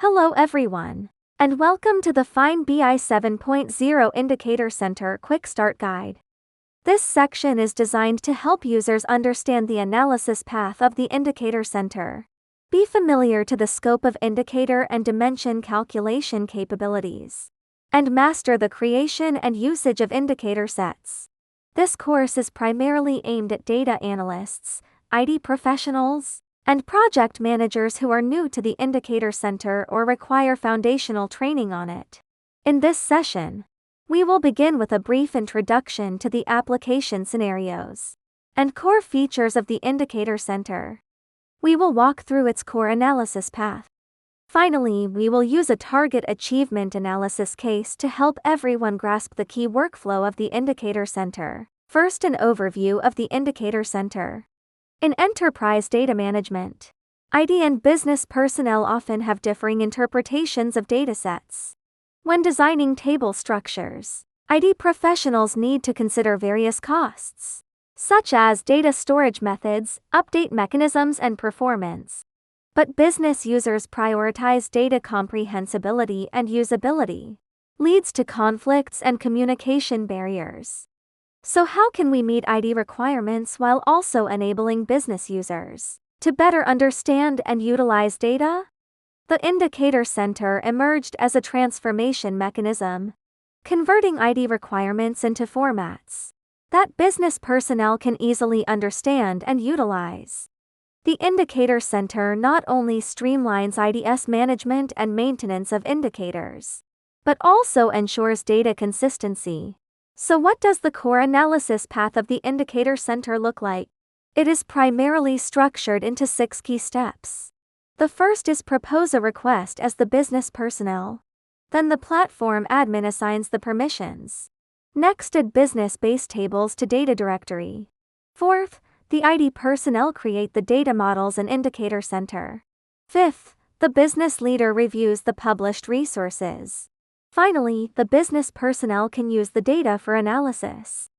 Hello everyone, and welcome to the FineBI 7.0 Indicator Center Quick Start Guide. This section is designed to help users understand the analysis path of the indicator center, be familiar to the scope of indicator and dimension calculation capabilities, and master the creation and usage of indicator sets. This course is primarily aimed at data analysts, IT professionals, and project managers who are new to the indicator center or require foundational training on it. In this session, we will begin with a brief introduction to the application scenarios and core features of the indicator center. We will walk through its core analysis path. Finally, we will use a target achievement analysis case to help everyone grasp the key workflow of the indicator center. First, an overview of the indicator center. In enterprise data management, IT and business personnel often have differing interpretations of datasets. When designing table structures, IT professionals need to consider various costs, such as data storage methods, update mechanisms, and performance. But business users prioritize data comprehensibility and usability, leads to conflicts and communication barriers. So how can we meet IT requirements while also enabling business users to better understand and utilize data? The indicator center emerged as a transformation mechanism, converting IT requirements into formats that business personnel can easily understand and utilize. The indicator center not only streamlines IT's management and maintenance of indicators, but also ensures data consistency. So what does the core analysis path of the indicator center look like? It is primarily structured into 6 key steps. The first is propose a request as the business personnel. Then the platform admin assigns the permissions. Next, add business base tables to data directory. Fourth, the IT personnel create the data models and indicator center. Fifth, the business leader reviews the published resources. Finally, the business personnel can use the data for analysis.